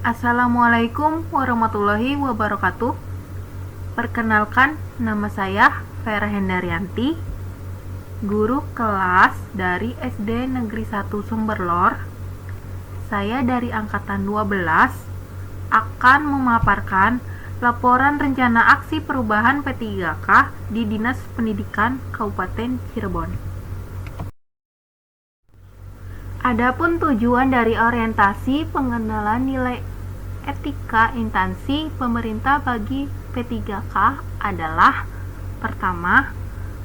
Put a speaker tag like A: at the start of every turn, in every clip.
A: Assalamualaikum warahmatullahi wabarakatuh. Perkenalkan, nama saya Vera Hendarianti, guru kelas dari SD Negeri 1 Sumberlor. Saya dari angkatan 12 akan memaparkan laporan rencana aksi perubahan P3K di Dinas Pendidikan Kabupaten Cirebon. Adapun tujuan dari orientasi pengenalan nilai etika instansi pemerintah bagi P3K adalah: pertama,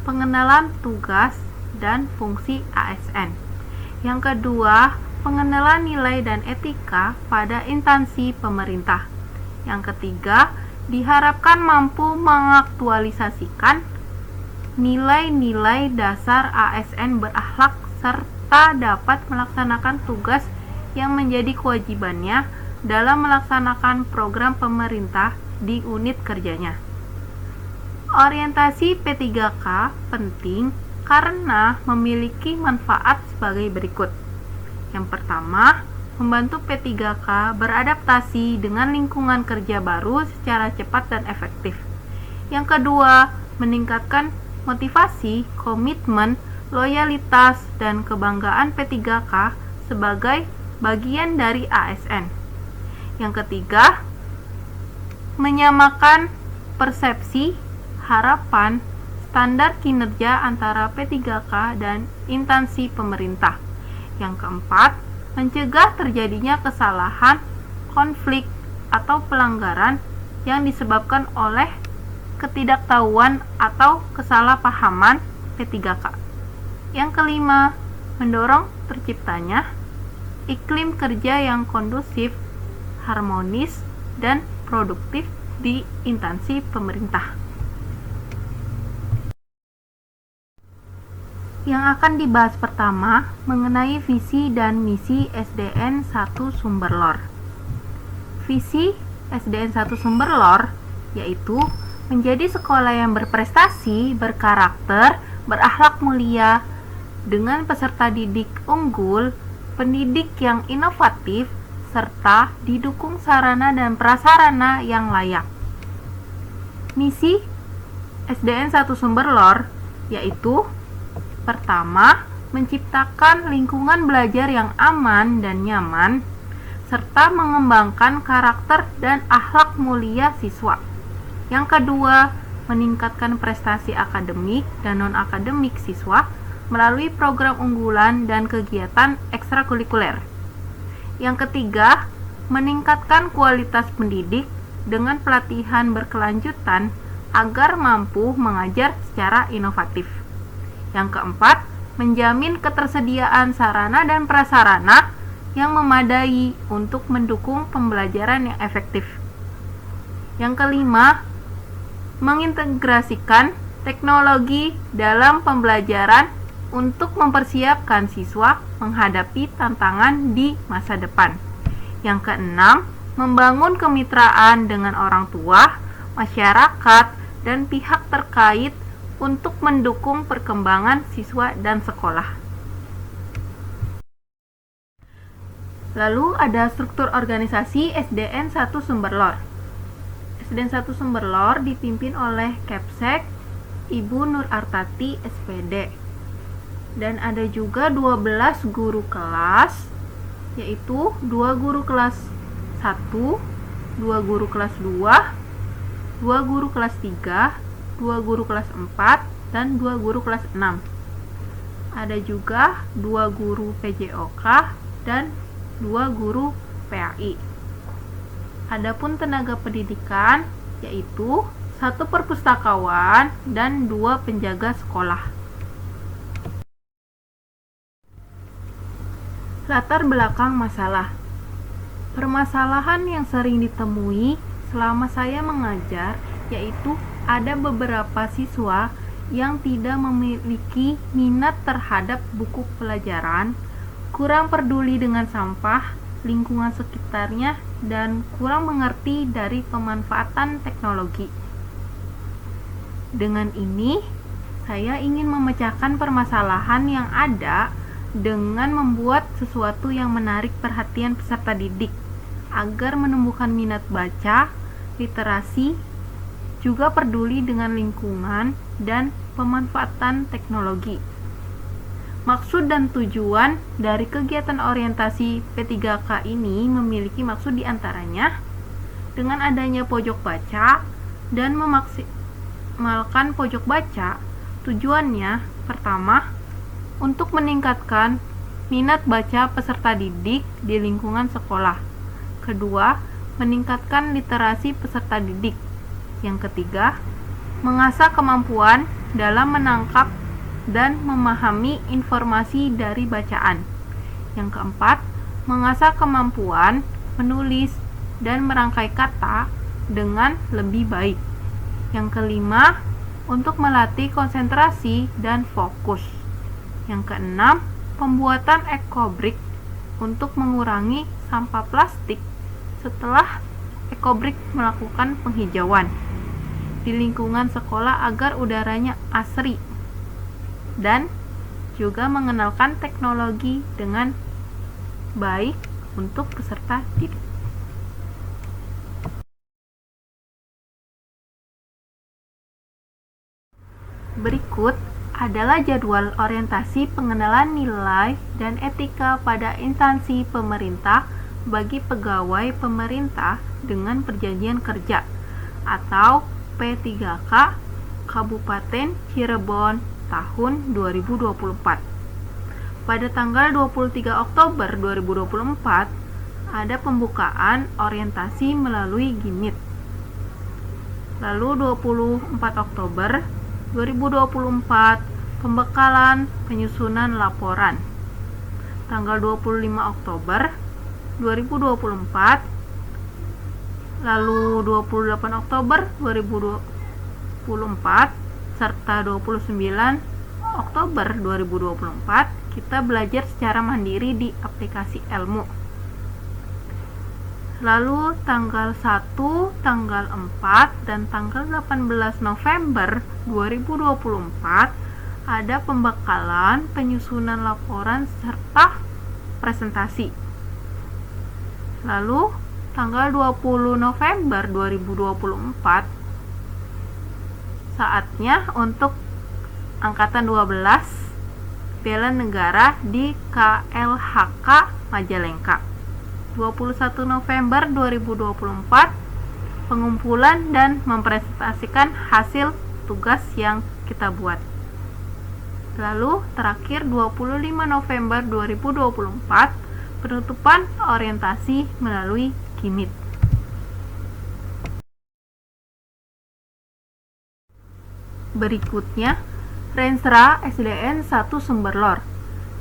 A: pengenalan tugas dan fungsi ASN. Yang kedua, pengenalan nilai dan etika pada instansi pemerintah. Yang ketiga, diharapkan mampu mengaktualisasikan nilai-nilai dasar ASN berakhlak serta dapat melaksanakan tugas yang menjadi kewajibannya dalam melaksanakan program pemerintah di unit kerjanya. Orientasi P3K penting karena memiliki manfaat sebagai berikut. Yang pertama, membantu P3K beradaptasi dengan lingkungan kerja baru secara cepat dan efektif. Yang kedua, meningkatkan motivasi, komitmen, loyalitas, dan kebanggaan P3K sebagai bagian dari ASN. Yang ketiga, menyamakan persepsi, harapan, standar kinerja antara P3K dan instansi pemerintah. Yang keempat, mencegah terjadinya kesalahan, konflik, atau pelanggaran yang disebabkan oleh ketidaktahuan atau kesalahpahaman P3K. Yang kelima, mendorong terciptanya iklim kerja yang kondusif, harmonis, dan produktif di instansi pemerintah. Yang akan dibahas pertama mengenai visi dan misi SDN 1 Sumberlor. Visi SDN 1 Sumberlor yaitu menjadi sekolah yang berprestasi, berkarakter, berakhlak mulia, dengan peserta didik unggul, pendidik yang inovatif, serta didukung sarana dan prasarana yang layak. Misi SDN 1 Sumberlor yaitu: pertama, menciptakan lingkungan belajar yang aman dan nyaman, serta mengembangkan karakter dan akhlak mulia siswa. Yang kedua, meningkatkan prestasi akademik dan non-akademik siswa melalui program unggulan dan kegiatan ekstrakurikuler. Yang ketiga, meningkatkan kualitas pendidik dengan pelatihan berkelanjutan agar mampu mengajar secara inovatif. Yang keempat, menjamin ketersediaan sarana dan prasarana yang memadai untuk mendukung pembelajaran yang efektif. Yang kelima, mengintegrasikan teknologi dalam pembelajaran untuk mempersiapkan siswa menghadapi tantangan di masa depan. Yang keenam, membangun kemitraan dengan orang tua, masyarakat, dan pihak terkait untuk mendukung perkembangan siswa dan sekolah. Lalu ada struktur organisasi SDN 1 Sumberlor. SDN 1 Sumberlor dipimpin oleh Kepsek Ibu Nur Artati SPD. Dan ada juga 12 guru kelas, yaitu 2 guru kelas 1, 2 guru kelas 2, 2 guru kelas 3, 2 guru kelas 4, dan 2 guru kelas 6. Ada juga 2 guru PJOK dan 2 guru PAI. Adapun tenaga pendidikan yaitu 1 perpustakawan dan 2 penjaga sekolah. Latar belakang masalah. Permasalahan yang sering ditemui selama saya mengajar yaitu ada beberapa siswa yang tidak memiliki minat terhadap buku pelajaran, kurang peduli dengan sampah, lingkungan sekitarnya, dan kurang mengerti dari pemanfaatan teknologi. Dengan ini, saya ingin memecahkan permasalahan yang ada dengan membuat sesuatu yang menarik perhatian peserta didik, agar menumbuhkan minat baca, literasi, juga peduli dengan lingkungan dan pemanfaatan teknologi. Maksud dan tujuan dari kegiatan orientasi P3K ini memiliki maksud diantaranya dengan adanya pojok baca dan memaksimalkan pojok baca. Tujuannya pertama, untuk meningkatkan minat baca peserta didik di lingkungan sekolah. Kedua, meningkatkan literasi peserta didik. Yang ketiga, mengasah kemampuan dalam menangkap dan memahami informasi dari bacaan. Yang keempat, mengasah kemampuan menulis dan merangkai kata dengan lebih baik. Yang kelima, untuk melatih konsentrasi dan fokus. Yang keenam, pembuatan ekobrik untuk mengurangi sampah plastik setelah ekobrik melakukan penghijauan di lingkungan sekolah agar udaranya asri, dan juga mengenalkan teknologi dengan baik untuk peserta didik. Berikut adalah jadwal orientasi pengenalan nilai dan etika pada instansi pemerintah bagi pegawai pemerintah dengan perjanjian kerja atau P3K Kabupaten Cirebon tahun 2024. Pada tanggal 23 Oktober 2024 ada pembukaan orientasi melalui GIMIT. Lalu 24 Oktober 2024 pembekalan penyusunan laporan. Tanggal 25 Oktober 2024, lalu 28 Oktober 2024 serta 29 Oktober 2024 kita belajar secara mandiri di aplikasi Elmu. Lalu tanggal 1, tanggal 4, dan tanggal 18 November 2024 ada pembekalan penyusunan laporan serta presentasi. Lalu tanggal 20 November 2024 saatnya untuk Angkatan 12 bela negara di KLHK Majalengka. 21 November 2024 pengumpulan dan mempresentasikan hasil tugas yang kita buat. Lalu terakhir 25 November 2024 penutupan orientasi melalui GIMIT. Berikutnya, Renstra SDN 1 Sumberlor.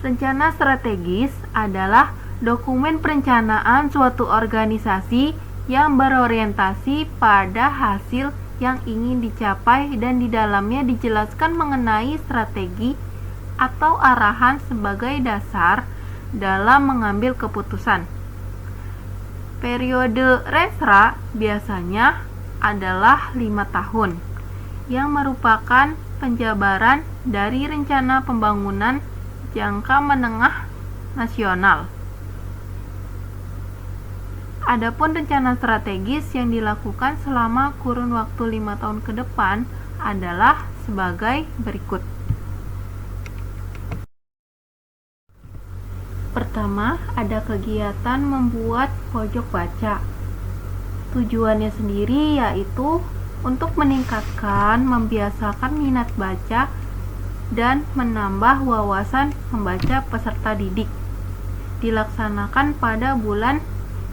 A: Rencana strategis adalah dokumen perencanaan suatu organisasi yang berorientasi pada hasil yang ingin dicapai dan di dalamnya dijelaskan mengenai strategi atau arahan sebagai dasar dalam mengambil keputusan. Periode Renstra biasanya adalah 5 tahun, yang merupakan penjabaran dari rencana pembangunan jangka menengah nasional. Adapun rencana strategis yang dilakukan selama kurun waktu 5 tahun ke depan adalah sebagai berikut. Pertama, ada kegiatan membuat pojok baca. Tujuannya sendiri yaitu untuk meningkatkan, membiasakan minat baca dan menambah wawasan membaca peserta didik. Dilaksanakan pada bulan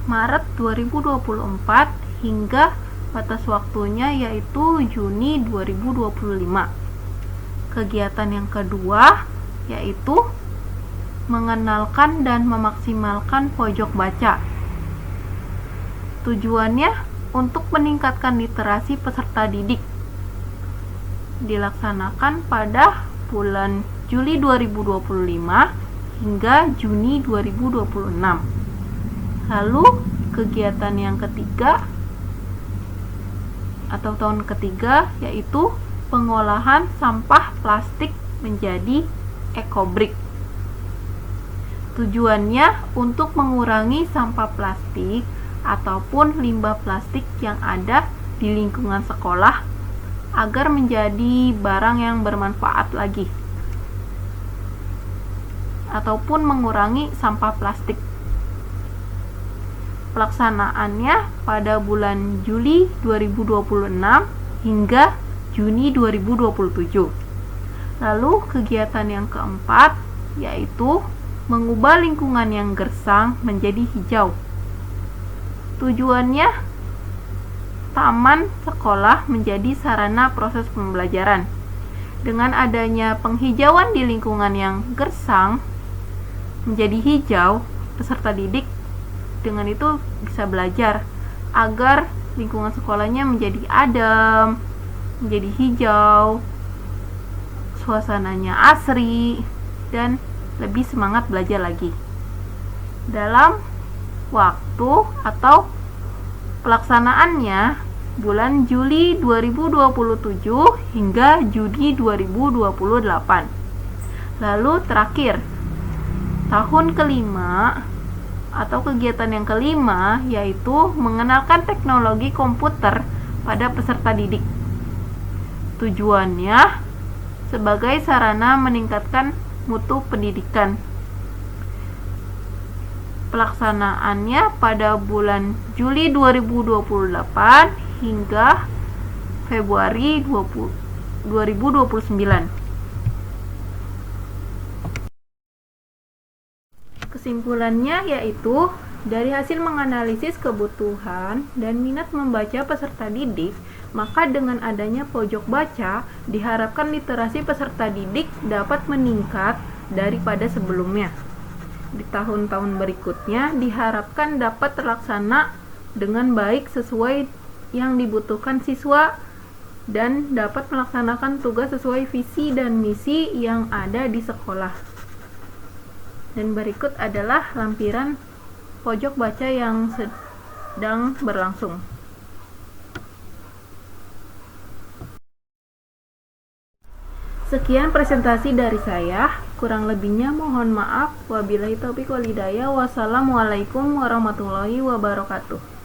A: Maret 2024 hingga batas waktunya yaitu Juni 2025. Kegiatan yang kedua yaitu mengenalkan dan memaksimalkan pojok baca. Tujuannya untuk meningkatkan literasi peserta didik. Dilaksanakan pada bulan Juli 2025 hingga Juni 2026. Lalu kegiatan yang ketiga atau tahun ketiga yaitu pengolahan sampah plastik menjadi ekobrik. Tujuannya untuk mengurangi sampah plastik ataupun limbah plastik yang ada di lingkungan sekolah agar menjadi barang yang bermanfaat lagi, ataupun mengurangi sampah plastik. Pelaksanaannya pada bulan Juli 2026 hingga Juni 2027. Lalu kegiatan yang keempat yaitu mengubah lingkungan yang gersang menjadi hijau. Tujuannya, taman sekolah menjadi sarana proses pembelajaran. Dengan adanya penghijauan di lingkungan yang gersang menjadi hijau, peserta didik dengan itu bisa belajar agar lingkungan sekolahnya menjadi adem, menjadi hijau, suasananya asri, dan lebih semangat belajar lagi. Dalam waktu atau pelaksanaannya bulan Juli 2027 hingga Juni 2028. Lalu terakhir, tahun kelima atau kegiatan yang kelima yaitu mengenalkan teknologi komputer pada peserta didik. Tujuannya sebagai sarana meningkatkan mutu pendidikan. Pelaksanaannya pada bulan Juli 2028 hingga Februari 2029. Kesimpulannya yaitu, dari hasil menganalisis kebutuhan dan minat membaca peserta didik, maka dengan adanya pojok baca, diharapkan literasi peserta didik dapat meningkat daripada sebelumnya. Di tahun-tahun berikutnya diharapkan dapat terlaksana dengan baik sesuai yang dibutuhkan siswa dan dapat melaksanakan tugas sesuai visi dan misi yang ada di sekolah. Dan berikut adalah lampiran pojok baca yang sedang berlangsung. Sekian presentasi dari saya, kurang lebihnya mohon maaf. Wabillahi taufiq wal hidayah. Wassalamualaikum warahmatullahi wabarakatuh.